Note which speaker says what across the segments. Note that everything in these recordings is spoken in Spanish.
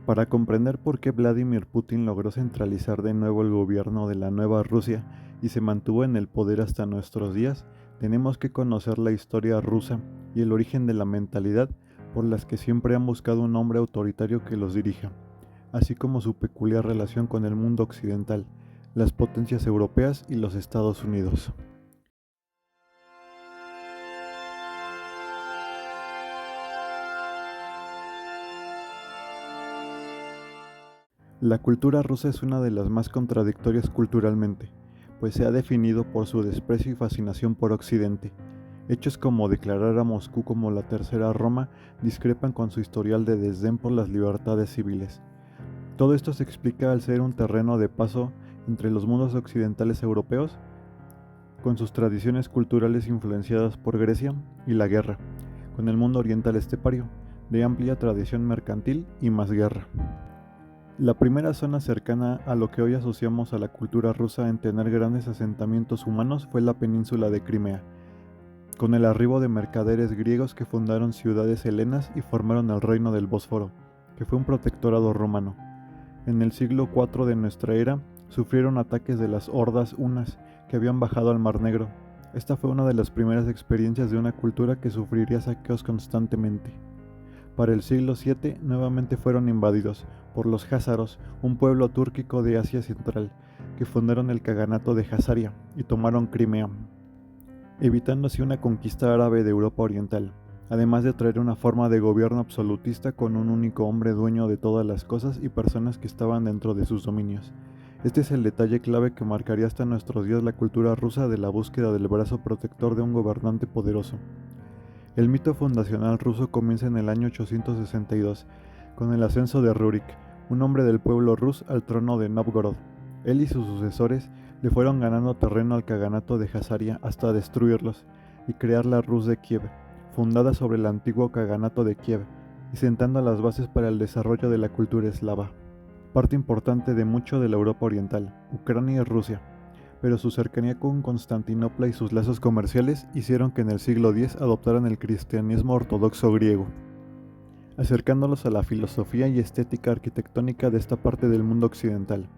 Speaker 1: Para comprender por qué Vladimir Putin logró centralizar de nuevo el gobierno de la nueva Rusia y se mantuvo en el poder hasta nuestros días, tenemos que conocer la historia rusa y el origen de la mentalidad por las que siempre han buscado un hombre autoritario que los dirija, así como su peculiar relación con el mundo occidental, las potencias europeas y los Estados Unidos. La cultura rusa es una de las más contradictorias culturalmente, pues se ha definido por su desprecio y fascinación por Occidente. Hechos como declarar a Moscú como la tercera Roma discrepan con su historial de desdén por las libertades civiles. Todo esto se explica al ser un terreno de paso entre los mundos occidentales europeos, con sus tradiciones culturales influenciadas por Grecia y la guerra, con el mundo oriental estepario, de amplia tradición mercantil y más guerra. La primera zona cercana a lo que hoy asociamos a la cultura rusa en tener grandes asentamientos humanos fue la península de Crimea, con el arribo de mercaderes griegos que fundaron ciudades helenas y formaron el reino del Bósforo, que fue un protectorado romano. En el siglo IV de nuestra era, sufrieron ataques de las hordas hunas que habían bajado al Mar Negro. Esta fue una de las primeras experiencias de una cultura que sufriría saqueos constantemente. Para el siglo VII nuevamente fueron invadidos por los házaros, un pueblo túrquico de Asia Central, que fundaron el Kaganato de Hazaria y tomaron Crimea, evitando así una conquista árabe de Europa Oriental, además de traer una forma de gobierno absolutista con un único hombre dueño de todas las cosas y personas que estaban dentro de sus dominios. Este es el detalle clave que marcaría hasta nuestros días la cultura rusa de la búsqueda del brazo protector de un gobernante poderoso. El mito fundacional ruso comienza en el año 862, con el ascenso de Rurik, un hombre del pueblo rus, al trono de Novgorod. Él y sus sucesores le fueron ganando terreno al Kaganato de Hazaria hasta destruirlos y crear la Rus de Kiev, fundada sobre el antiguo Kaganato de Kiev y sentando las bases para el desarrollo de la cultura eslava, parte importante de mucho de la Europa Oriental, Ucrania y Rusia, pero su cercanía con Constantinopla y sus lazos comerciales hicieron que en el siglo X adoptaran el cristianismo ortodoxo griego, acercándolos a la filosofía y estética arquitectónica de esta parte del mundo occidental.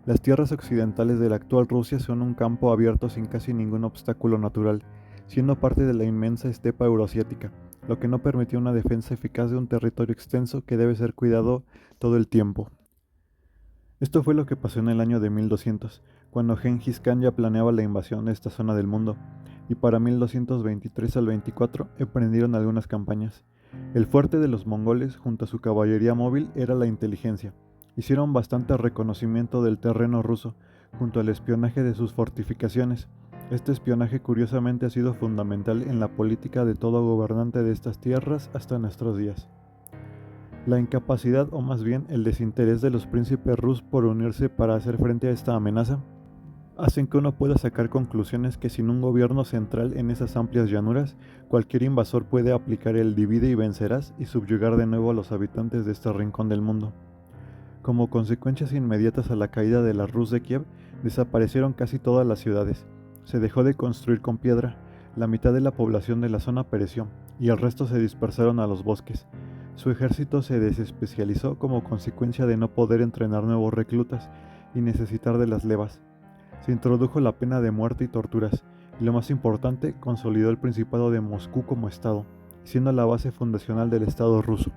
Speaker 1: Las tierras occidentales de la actual Rusia son un campo abierto sin casi ningún obstáculo natural, siendo parte de la inmensa estepa euroasiática, lo que no permitió una defensa eficaz de un territorio extenso que debe ser cuidado todo el tiempo. Esto fue lo que pasó en el año de 1200, cuando Gengis Khan ya planeaba la invasión de esta zona del mundo, y para 1223 al 24 emprendieron algunas campañas. El fuerte de los mongoles junto a su caballería móvil era la inteligencia. Hicieron bastante reconocimiento del terreno ruso, junto al espionaje de sus fortificaciones. Este espionaje curiosamente ha sido fundamental en la política de todo gobernante de estas tierras hasta nuestros días. La incapacidad, o más bien el desinterés de los príncipes rus por unirse para hacer frente a esta amenaza, hacen que uno pueda sacar conclusiones que sin un gobierno central en esas amplias llanuras, cualquier invasor puede aplicar el divide y vencerás y subyugar de nuevo a los habitantes de este rincón del mundo. Como consecuencias inmediatas a la caída de la Rus de Kiev, desaparecieron casi todas las ciudades, se dejó de construir con piedra, la mitad de la población de la zona pereció, y el resto se dispersaron a los bosques. Su ejército se desespecializó como consecuencia de no poder entrenar nuevos reclutas y necesitar de las levas. Se introdujo la pena de muerte y torturas, y lo más importante, consolidó el Principado de Moscú como Estado, siendo la base fundacional del Estado ruso.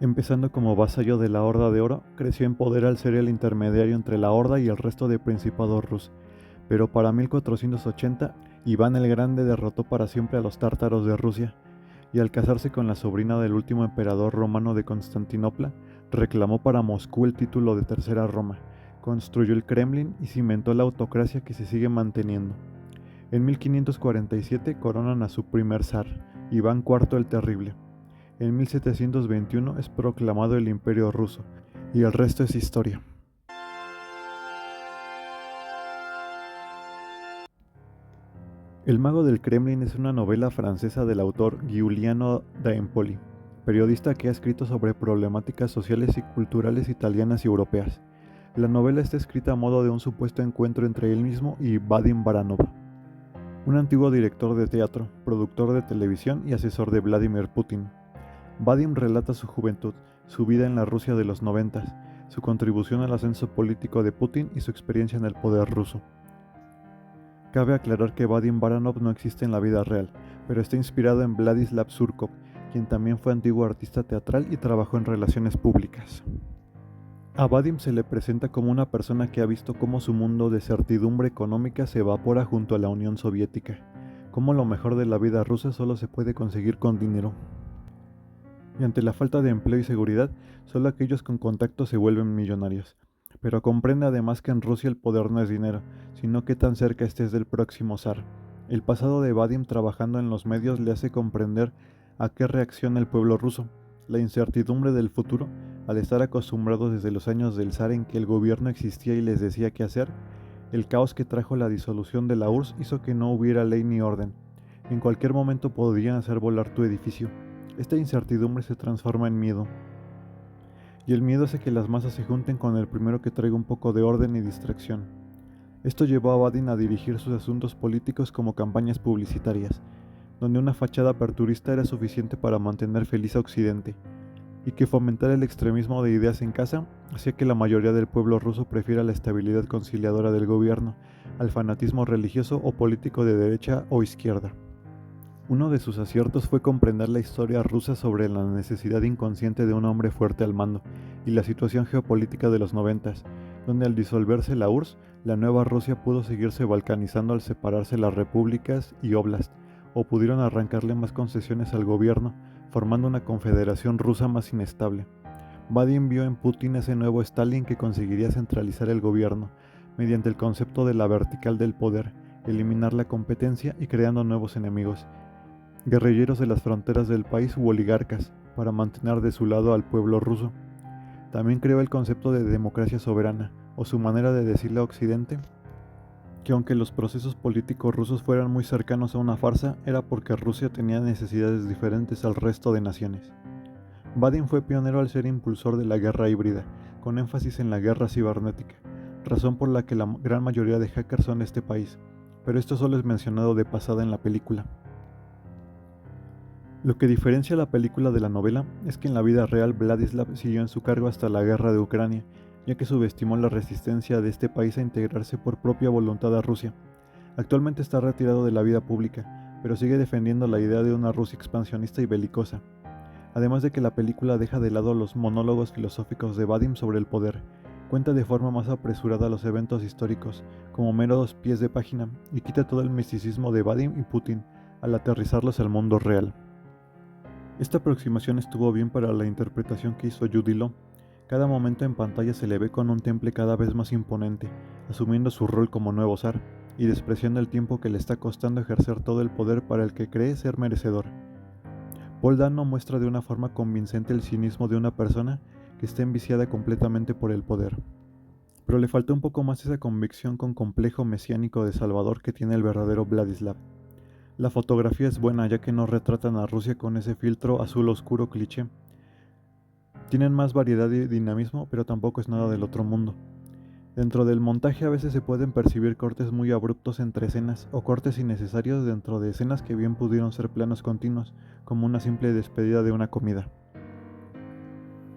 Speaker 1: Empezando como vasallo de la Horda de Oro, creció en poder al ser el intermediario entre la Horda y el resto de principados rusos, pero para 1480, Iván el Grande derrotó para siempre a los tártaros de Rusia, y al casarse con la sobrina del último emperador romano de Constantinopla, reclamó para Moscú el título de Tercera Roma, construyó el Kremlin y cimentó la autocracia que se sigue manteniendo. En 1547 coronan a su primer zar, Iván IV el Terrible. En 1721 es proclamado el Imperio Ruso, y el resto es historia. El mago del Kremlin es una novela francesa del autor Giuliano da Empoli, periodista que ha escrito sobre problemáticas sociales y culturales italianas y europeas. La novela está escrita a modo de un supuesto encuentro entre él mismo y Vadim Baranov, un antiguo director de teatro, productor de televisión y asesor de Vladimir Putin. Vadim relata su juventud, su vida en la Rusia de los 90, su contribución al ascenso político de Putin y su experiencia en el poder ruso. Cabe aclarar que Vadim Baranov no existe en la vida real, pero está inspirado en Vladislav Surkov, quien también fue antiguo artista teatral y trabajó en relaciones públicas. A Vadim se le presenta como una persona que ha visto cómo su mundo de certidumbre económica se evapora junto a la Unión Soviética, cómo lo mejor de la vida rusa solo se puede conseguir con dinero. Y ante la falta de empleo y seguridad, solo aquellos con contacto se vuelven millonarios. Pero comprende además que en Rusia el poder no es dinero, sino que tan cerca estés del próximo zar. El pasado de Vadim trabajando en los medios le hace comprender a qué reacciona el pueblo ruso, la incertidumbre del futuro, al estar acostumbrados desde los años del zar en que el gobierno existía y les decía qué hacer. El caos que trajo la disolución de la URSS hizo que no hubiera ley ni orden. En cualquier momento podrían hacer volar tu edificio. Esta incertidumbre se transforma en miedo. Y el miedo hace que las masas se junten con el primero que traiga un poco de orden y distracción. Esto llevó a Vadim a dirigir sus asuntos políticos como campañas publicitarias, donde una fachada aperturista era suficiente para mantener feliz a Occidente, y que fomentar el extremismo de ideas en casa hacía que la mayoría del pueblo ruso prefiera la estabilidad conciliadora del gobierno al fanatismo religioso o político de derecha o izquierda. Uno de sus aciertos fue comprender la historia rusa sobre la necesidad inconsciente de un hombre fuerte al mando y la situación geopolítica de los 90, donde al disolverse la URSS, la nueva Rusia pudo seguirse balcanizando al separarse las repúblicas y oblast, o pudieron arrancarle más concesiones al gobierno, formando una confederación rusa más inestable. Vadim vio en Putin ese nuevo Stalin que conseguiría centralizar el gobierno, mediante el concepto de la vertical del poder, eliminar la competencia y creando nuevos enemigos, guerrilleros de las fronteras del país u oligarcas, para mantener de su lado al pueblo ruso. También creó el concepto de democracia soberana, o su manera de decirle a Occidente que aunque los procesos políticos rusos fueran muy cercanos a una farsa, era porque Rusia tenía necesidades diferentes al resto de naciones. Vadim fue pionero al ser impulsor de la guerra híbrida, con énfasis en la guerra cibernética, razón por la que la gran mayoría de hackers son de este país, pero esto solo es mencionado de pasada en la película. Lo que diferencia la película de la novela es que en la vida real Vladislav siguió en su cargo hasta la guerra de Ucrania, ya que subestimó la resistencia de este país a integrarse por propia voluntad a Rusia. Actualmente está retirado de la vida pública, pero sigue defendiendo la idea de una Rusia expansionista y belicosa. Además de que la película deja de lado los monólogos filosóficos de Vadim sobre el poder, cuenta de forma más apresurada los eventos históricos, como meros pies de página, y quita todo el misticismo de Vadim y Putin, al aterrizarlos al mundo real. Esta aproximación estuvo bien para la interpretación que hizo Jude Law. Cada momento en pantalla se le ve con un temple cada vez más imponente, asumiendo su rol como nuevo zar, y despreciando el tiempo que le está costando ejercer todo el poder para el que cree ser merecedor. Paul Dano muestra de una forma convincente el cinismo de una persona que está enviciada completamente por el poder. Pero le falta un poco más esa convicción con complejo mesiánico de Salvador que tiene el verdadero Vladislav. La fotografía es buena ya que no retratan a Rusia con ese filtro azul oscuro cliché. Tienen más variedad y dinamismo, pero tampoco es nada del otro mundo. Dentro del montaje a veces se pueden percibir cortes muy abruptos entre escenas, o cortes innecesarios dentro de escenas que bien pudieron ser planos continuos, como una simple despedida de una comida.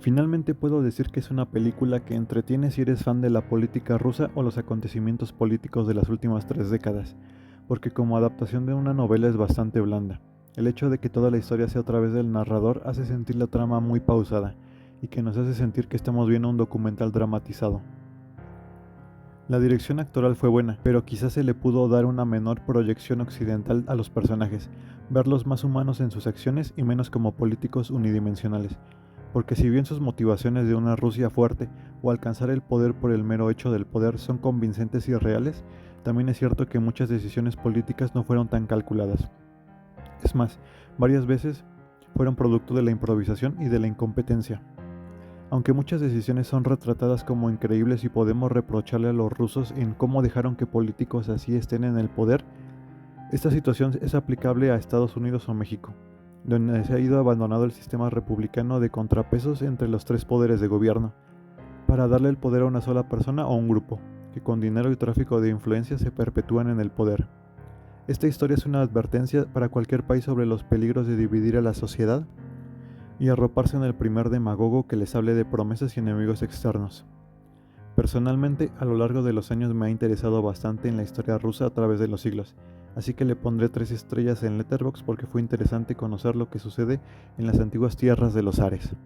Speaker 1: Finalmente puedo decir que es una película que entretiene si eres fan de la política rusa o los acontecimientos políticos de las últimas 3 décadas, porque como adaptación de una novela es bastante blanda. El hecho de que toda la historia sea a través del narrador hace sentir la trama muy pausada, y que nos hace sentir que estamos viendo un documental dramatizado. La dirección actoral fue buena, pero quizás se le pudo dar una menor proyección occidental a los personajes, verlos más humanos en sus acciones y menos como políticos unidimensionales, porque si bien sus motivaciones de una Rusia fuerte o alcanzar el poder por el mero hecho del poder son convincentes y reales, también es cierto que muchas decisiones políticas no fueron tan calculadas. Es más, varias veces fueron producto de la improvisación y de la incompetencia. Aunque muchas decisiones son retratadas como increíbles y podemos reprocharle a los rusos en cómo dejaron que políticos así estén en el poder, esta situación es aplicable a Estados Unidos o México, donde se ha ido abandonando el sistema republicano de contrapesos entre los 3 poderes de gobierno, para darle el poder a una sola persona o un grupo, que con dinero y tráfico de influencia se perpetúan en el poder. Esta historia es una advertencia para cualquier país sobre los peligros de dividir a la sociedad, y arroparse en el primer demagogo que les hable de promesas y enemigos externos. Personalmente, a lo largo de los años me ha interesado bastante en la historia rusa a través de los siglos, así que le pondré 3 estrellas en Letterboxd porque fue interesante conocer lo que sucede en las antiguas tierras de los zares.